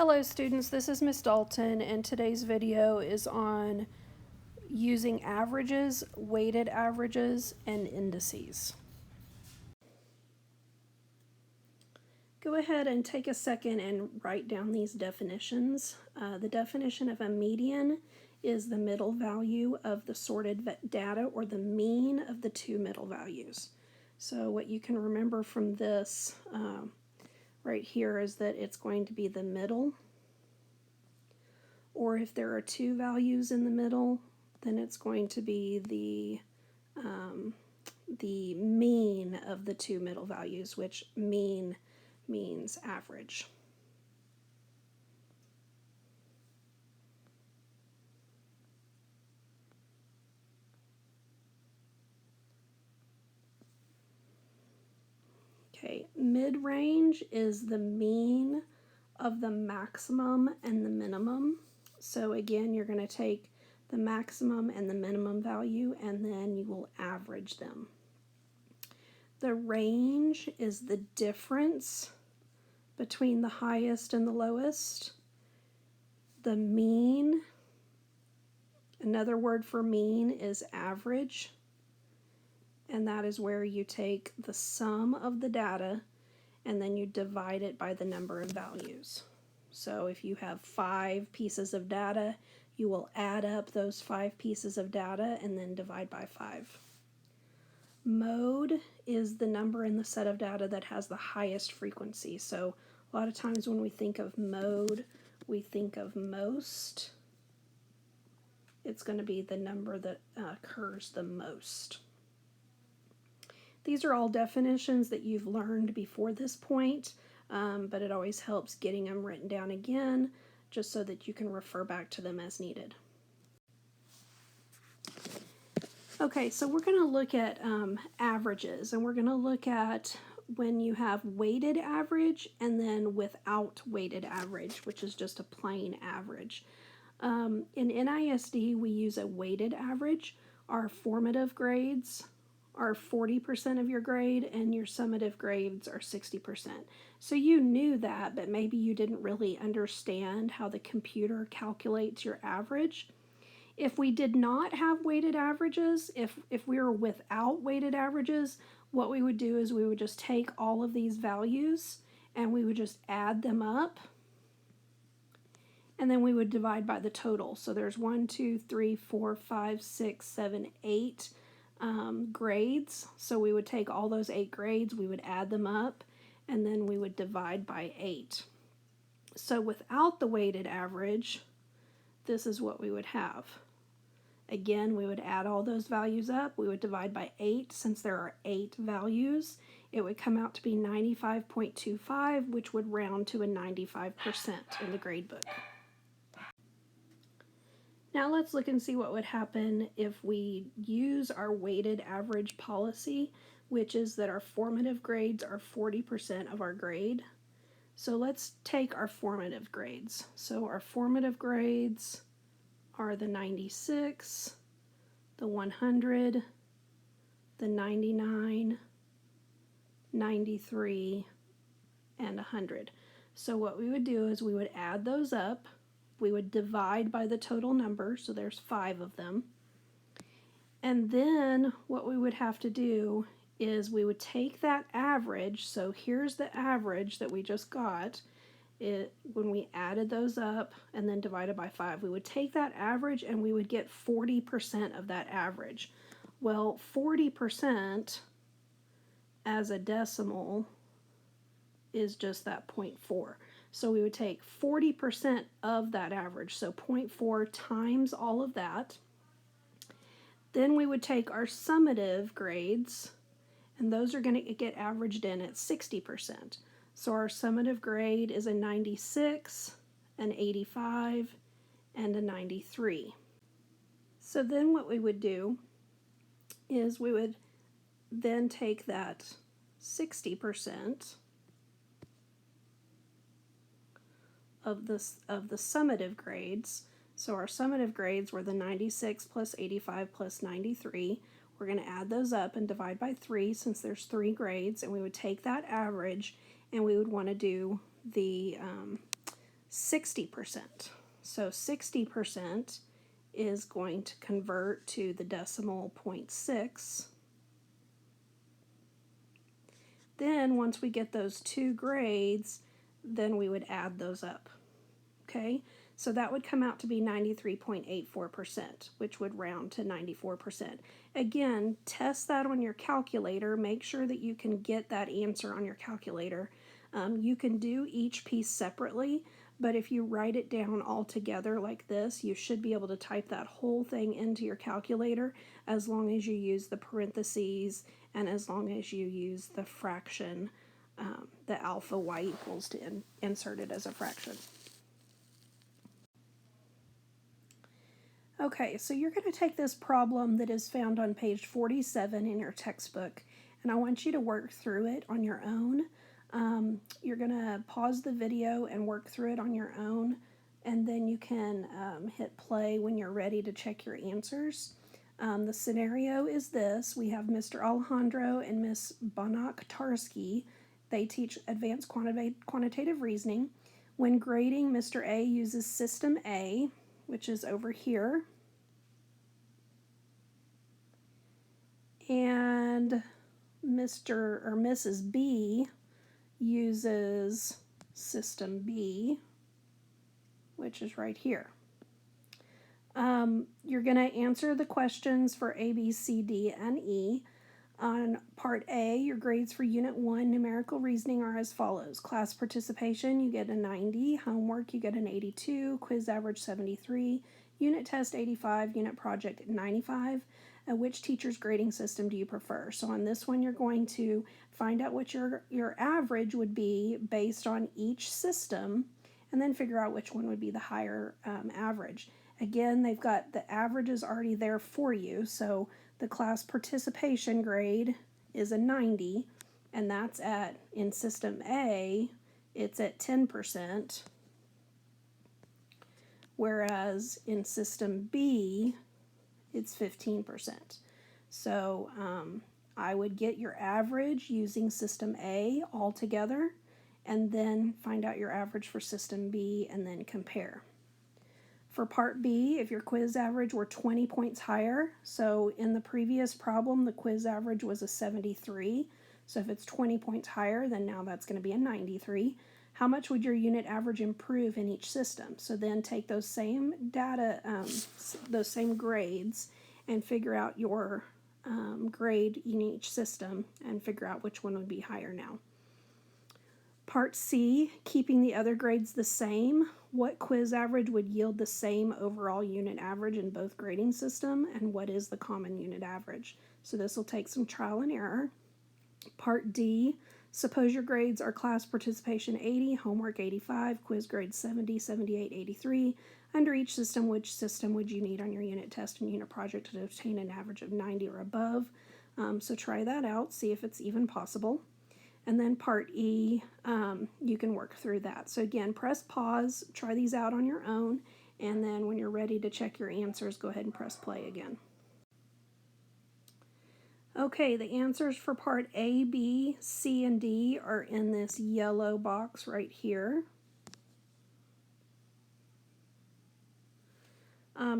Hello students, this is Miss Dalton and today's video is on using averages, weighted averages, and indices. Go ahead and take a second and write down these definitions. The definition of a median is the middle value of the sorted data or the mean of the two middle values. So what you can remember from this right here is that it's going to be the middle. Or if there are two values in the middle, then it's going to be the mean of the two middle values, which mean means average. Okay, mid-range is the mean of the maximum and the minimum. So again, you're going to take the maximum and the minimum value and then you will average them. The range is the difference between the highest and the lowest. The mean, another word for mean is average, and that is where you take the sum of the data and then you divide it by the number of values. So if you have 5 pieces of data, you will add up those 5 pieces of data and then divide by 5. Mode is the number in the set of data that has the highest frequency. So a lot of times when we think of mode, we think of most. It's going to be the number that occurs the most. These are all definitions that you've learned before this point, but it always helps getting them written down again just so that you can refer back to them as needed. Okay, so we're going to look at averages, and we're going to look at when you have weighted average and then without weighted average, which is just a plain average. In NISD, we use a weighted average. Our formative grades are 40% of your grade and your summative grades are 60%. So you knew that, but maybe you didn't really understand how the computer calculates your average. If we did not have weighted averages, if we were without weighted averages, what we would do is we would just take all of these values and we would just add them up and then we would divide by the total. So there's 1, 2, 3, 4, 5, 6, 7, 8 grades. So we would take all those 8 grades, we would add them up, and then we would divide by 8. So without the weighted average, this is what we would have. Again, we would add all those values up, we would divide by 8. Since there are 8 values, it would come out to be 95.25, which would round to a 95% in the gradebook. Now let's look and see what would happen if we use our weighted average policy, which is that our formative grades are 40% of our grade. So let's take our formative grades. So our formative grades are the 96, the 100, the 99, 93, and 100. So what we would do is we would add those up. We would divide by the total number, so there's 5 of them. And then what we would have to do is we would take that average, so here's the average that we just got, when we added those up and then divided by 5. We would take that average and we would get 40% of that average. Well, 40% as a decimal is just that 0.4. So we would take 40% of that average, so 0.4 times all of that. Then we would take our summative grades, and those are going to get averaged in at 60%. So our summative grade is a 96, an 85, and a 93. So then what we would do is we would then take that 60% of the summative grades. So our summative grades were the 96 plus 85 plus 93. We're going to add those up and divide by 3 since there's 3 grades, and we would take that average and we would want to do the 60%. So 60% is going to convert to the decimal 0.6. Then once we get those two grades, then we would add those up. Okay, so that would come out to be 93.84%, which would round to 94%. Again, test that on your calculator. Make sure that you can get that answer on your calculator. You can do each piece separately, but if you write it down all together like this, you should be able to type that whole thing into your calculator as long as you use the parentheses and as long as you use the fraction, the alpha y equals to insert it as a fraction. Okay, so you're going to take this problem that is found on page 47 in your textbook, and I want you to work through it on your own. You're going to pause the video and work through it on your own, and then you can hit play when you're ready to check your answers. The scenario is this. We have Mr. Alejandro and Miss Bonak-Tarski. They teach advanced quantitative reasoning. When grading, Mr. A uses System A, which is over here, and Mr. or Mrs. B uses System B, which is right here. You're going to answer the questions for A, B, C, D, and E. On Part A, your grades for Unit 1 numerical reasoning are as follows. Class participation, you get a 90. Homework, you get an 82. Quiz average, 73. Unit test, 85. Unit project, 95. Which teacher's grading system do you prefer? So on this one, you're going to find out what your average would be based on each system, and then figure out which one would be the higher average. Again, they've got the averages already there for you, so the class participation grade is a 90, and that's in System A, it's at 10%, whereas in System B, it's 15%. So I would get your average using System A altogether, and then find out your average for System B, and then compare. For Part B, if your quiz average were 20 points higher, so in the previous problem, the quiz average was a 73. So if it's 20 points higher, then now that's going to be a 93. How much would your unit average improve in each system? So then take those same data, those same grades, and figure out your grade in each system, and figure out which one would be higher now. Part C, keeping the other grades the same. What quiz average would yield the same overall unit average in both grading system, and what is the common unit average? So this will take some trial and error. Part D, suppose your grades are class participation 80, homework 85, quiz grade 70, 78, 83. Under each system, which system would you need on your unit test and unit project to obtain an average of 90 or above? So try that out, see if it's even possible. And then Part E, you can work through that. So again, press pause, try these out on your own, and then when you're ready to check your answers, go ahead and press play again. Okay, the answers for Part A, B, C, and D are in this yellow box right here.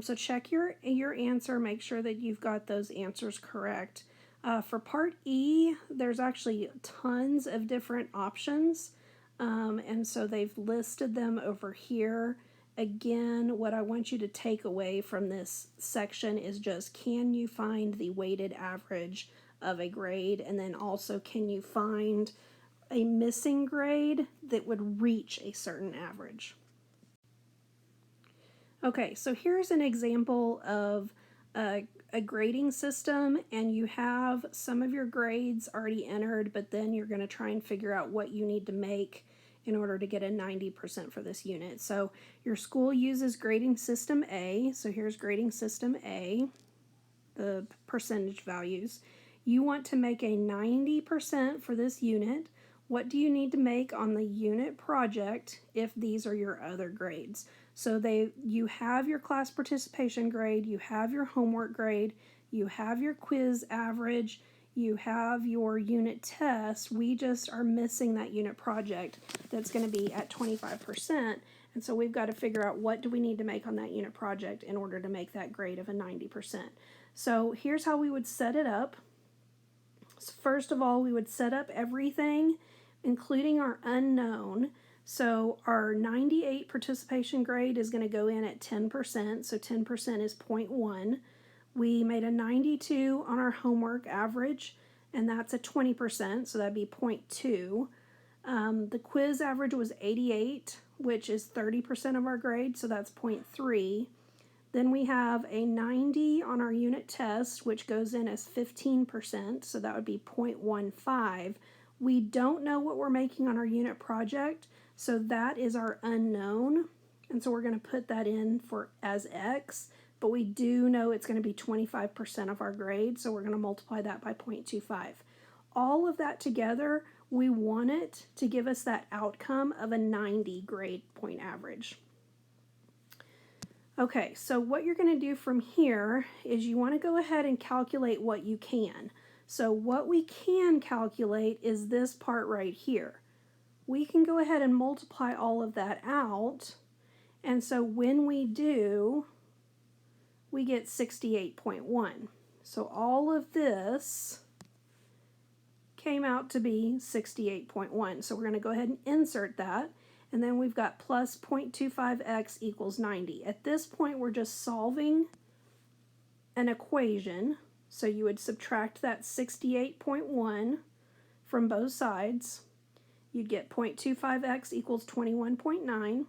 So check your answer, make sure that you've got those answers correct. For Part E, there's actually tons of different options, and so they've listed them over here. Again, what I want you to take away from this section is just, can you find the weighted average of a grade, and then also can you find a missing grade that would reach a certain average. Okay, so here's an example of a grading system, and you have some of your grades already entered, but then you're going to try and figure out what you need to make in order to get a 90% for this unit. So your school uses grading system A, so here's grading system A, the percentage values. You want to make a 90% for this unit. What do you need to make on the unit project if these are your other grades? So you have your class participation grade, you have your homework grade, you have your quiz average, you have your unit test. We just are missing that unit project that's going to be at 25%. And so we've got to figure out what do we need to make on that unit project in order to make that grade of a 90%. So here's how we would set it up. So first of all, we would set up everything, including our unknown. So our 98 participation grade is going to go in at 10%. So 10% is 0.1. We made a 92 on our homework average, and that's a 20%, so that'd be 0.2. The quiz average was 88, which is 30% of our grade, so that's 0.3. Then we have a 90 on our unit test, which goes in as 15%, so that would be 0.15. We don't know what we're making on our unit project, so that is our unknown, and so we're going to put that in for as X, but we do know it's going to be 25% of our grade, so we're going to multiply that by 0.25. All of that together, we want it to give us that outcome of a 90 grade point average. Okay, so what you're going to do from here is you want to go ahead and calculate what you can. So what we can calculate is this part right here. We can go ahead and multiply all of that out, and so when we do, we get 68.1. So all of this came out to be 68.1. So we're going to go ahead and insert that. And then we've got plus 0.25x equals 90. At this point, we're just solving an equation. So you would subtract that 68.1 from both sides. You'd get 0.25x equals 21.9.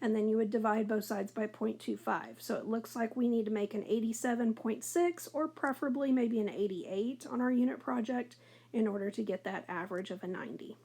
And then you would divide both sides by 0.25. So it looks like we need to make an 87.6 or preferably maybe an 88 on our unit project in order to get that average of a 90.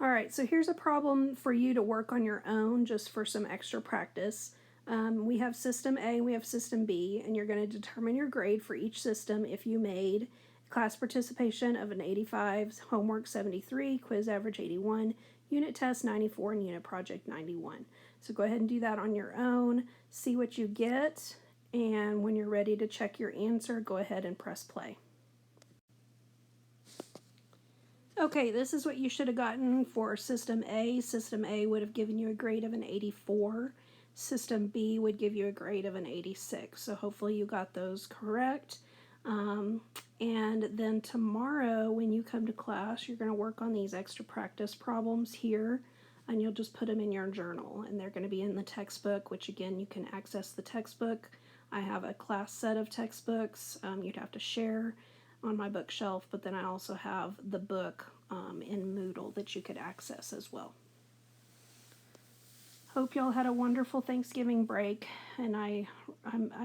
All right, so here's a problem for you to work on your own just for some extra practice. We have system A and we have system B, and you're going to determine your grade for each system if you made class participation of an 85, homework 73, quiz average 81, unit test 94, and unit project 91. So go ahead and do that on your own, see what you get, and when you're ready to check your answer, go ahead and press play. Okay, this is what you should have gotten for System A. System A would have given you a grade of an 84. System B would give you a grade of an 86. So hopefully you got those correct. And then tomorrow when you come to class, you're going to work on these extra practice problems here, and you'll just put them in your journal. And they're going to be in the textbook, which again, you can access the textbook. I have a class set of textbooks you'd have to share on my bookshelf, but then I also have the book in Moodle that you could access as well. Hope y'all had a wonderful Thanksgiving break, and I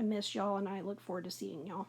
miss y'all, and I look forward to seeing y'all.